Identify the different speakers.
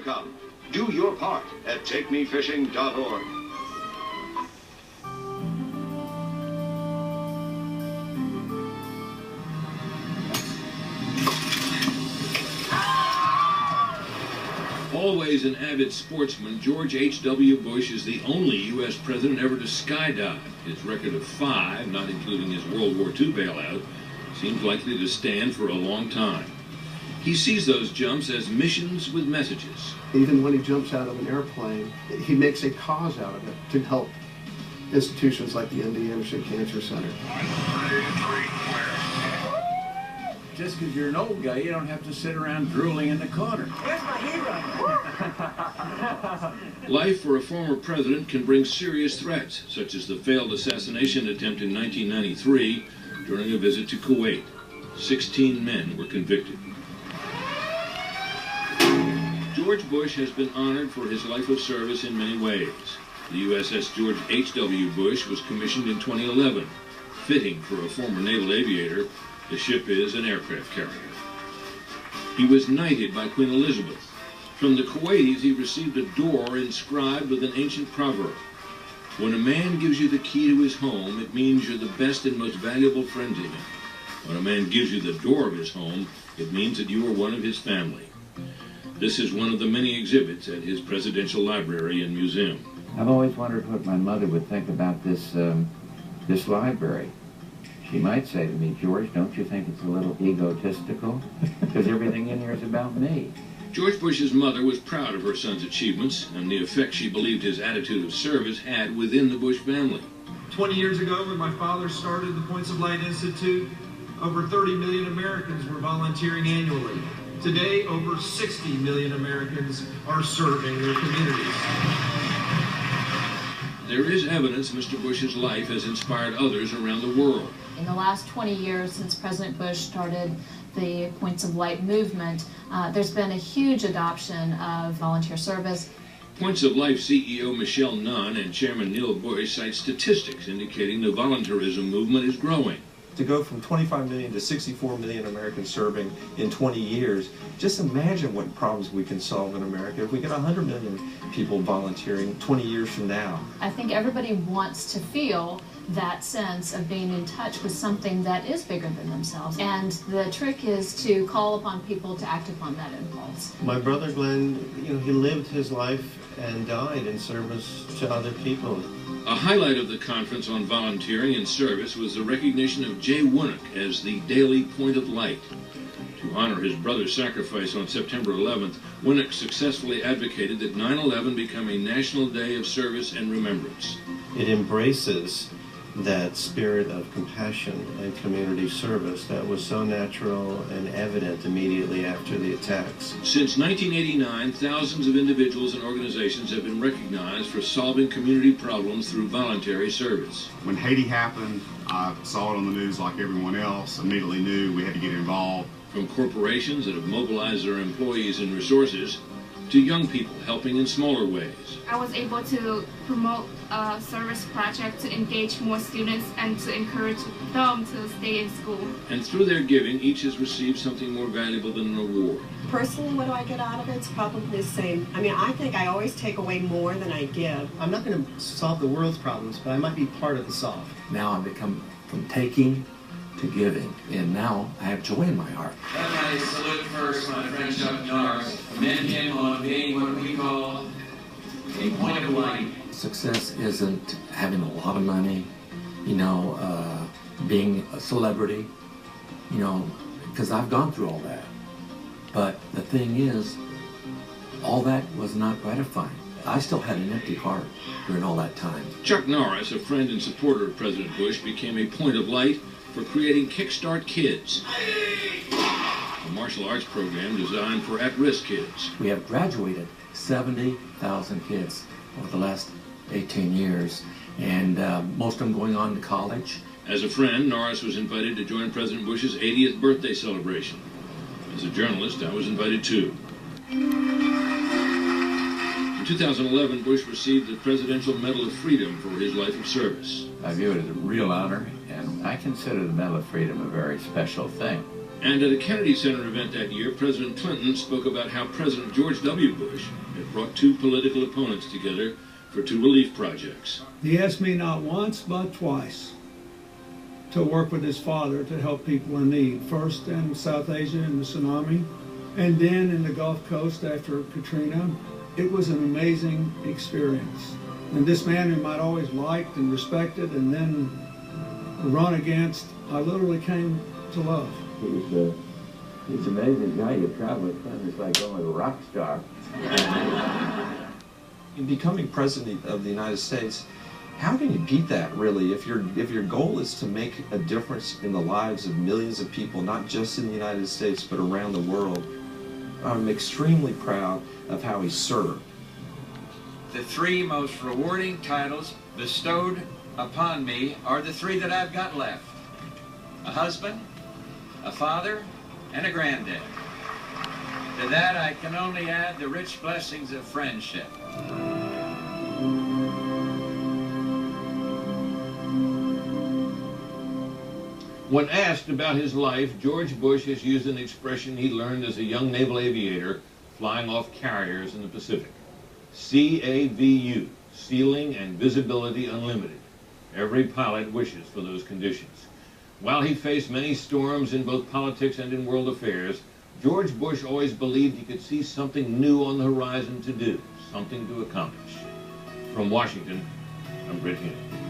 Speaker 1: come. Do your part at takemefishing.org.
Speaker 2: Always an avid sportsman, George H.W. Bush is the only U.S. president ever to skydive. His record of 5, not including his World War II bailout, seems likely to stand for a long time. He sees those jumps as missions with messages.
Speaker 3: Even when he jumps out of an airplane, he makes a cause out of it to help institutions like the MD Anderson Cancer Center.
Speaker 4: Just because you're an old guy, you don't have to sit around drooling in the corner.
Speaker 5: Where's my hero?
Speaker 2: Life for a former president can bring serious threats, such as the failed assassination attempt in 1993 during a visit to Kuwait. 16 men were convicted. George Bush has been honored for his life of service in many ways. The USS George H.W. Bush was commissioned in 2011. Fitting for a former naval aviator, the ship is an aircraft carrier. He was knighted by Queen Elizabeth. From the Kuwaitis, he received a door inscribed with an ancient proverb. When a man gives you the key to his home, it means you're the best and most valuable friend to him. When a man gives you the door of his home, it means that you are one of his family. This is one of the many exhibits at his presidential library and museum.
Speaker 6: I've always wondered what my mother would think about this library. She might say to me, George, don't you think it's a little egotistical? Because everything in here is about me.
Speaker 2: George Bush's mother was proud of her son's achievements and the effect she believed his attitude of service had within the Bush family.
Speaker 7: 20 years ago, when my father started the Points of Light Institute, over 30 million Americans were volunteering annually. Today, over 60 million Americans are serving their communities.
Speaker 2: There is evidence Mr. Bush's life has inspired others around the world.
Speaker 8: In the last 20 years since President Bush started the Points of Light movement, there's been a huge adoption of volunteer service.
Speaker 2: Points of Life CEO Michelle Nunn and Chairman Neil Bush cite statistics indicating the volunteerism movement is growing.
Speaker 9: To go from 25 million to 64 million Americans serving in 20 years, just imagine what problems we can solve in America if we get 100 million people volunteering 20 years from now.
Speaker 8: I think everybody wants to feel that sense of being in touch with something that is bigger than themselves. And the trick is to call upon people to act upon that impulse.
Speaker 10: My brother Glenn, he lived his life and died in service to other people.
Speaker 2: A highlight of the conference on volunteering and service was the recognition of Jay Woonick as the Daily Point of Light. To honor his brother's sacrifice on September 11th, Woonick successfully advocated that 9/11 become a national day of service and remembrance.
Speaker 10: It embraces that spirit of compassion and community service that was so natural and evident immediately after the attacks.
Speaker 2: Since 1989, thousands of individuals and organizations have been recognized for solving community problems through voluntary service.
Speaker 11: When Haiti happened, I saw it on the news like everyone else, immediately knew we had to get involved.
Speaker 2: From corporations that have mobilized their employees and resources to young people helping in smaller ways.
Speaker 12: I was able to promote a service project to engage more students and to encourage them to stay in school.
Speaker 2: And through their giving, each has received something more valuable than an award.
Speaker 5: Personally, what do I get out of it? It's probably the same. I mean, I think I always take away more than I give.
Speaker 13: I'm not going to solve the world's problems, but I might be part of the solve.
Speaker 14: Now I've become from taking to giving, and now I have joy in my heart.
Speaker 15: Let me salute first my friend Chuck Norris. Commend him on being what we call a point of light.
Speaker 14: Success isn't having a lot of money, being a celebrity, because I've gone through all that. But the thing is, all that was not gratifying. I still had an empty heart during all that time.
Speaker 2: Chuck Norris, a friend and supporter of President Bush, became a point of light for creating Kickstart Kids, a martial arts program designed for at-risk kids.
Speaker 14: We have graduated 70,000 kids over the last 18 years, and most of them going on to college.
Speaker 2: As a friend, Norris was invited to join President Bush's 80th birthday celebration. As a journalist, I was invited too. In 2011, Bush received the Presidential Medal of Freedom for his life of service.
Speaker 6: I view it as a real honor, and I consider the Medal of Freedom a very special thing.
Speaker 2: And at a Kennedy Center event that year, President Clinton spoke about how President George W. Bush had brought two political opponents together for two relief projects.
Speaker 16: He asked me not once, but twice to work with his father to help people in need. First in South Asia in the tsunami, and then in the Gulf Coast after Katrina. It was an amazing experience. And this man whom I'd always liked and respected and then run against, I literally came to love.
Speaker 6: He's an amazing guy. You travel with him. It's like going with a rock star.
Speaker 9: In becoming president of the United States, how can you beat that, really? If your goal is to make a difference in the lives of millions of people, not just in the United States, but around the world, I'm extremely proud of how he served.
Speaker 4: The three most rewarding titles bestowed upon me are the three that I've got left: a husband, a father, and a granddad. To that I can only add the rich blessings of friendship.
Speaker 2: When asked about his life, George Bush has used an expression he learned as a young naval aviator flying off carriers in the Pacific. CAVU, Ceiling and Visibility Unlimited. Every pilot wishes for those conditions. While he faced many storms in both politics and in world affairs, George Bush always believed he could see something new on the horizon to do, something to accomplish. From Washington, I'm Britt Henry.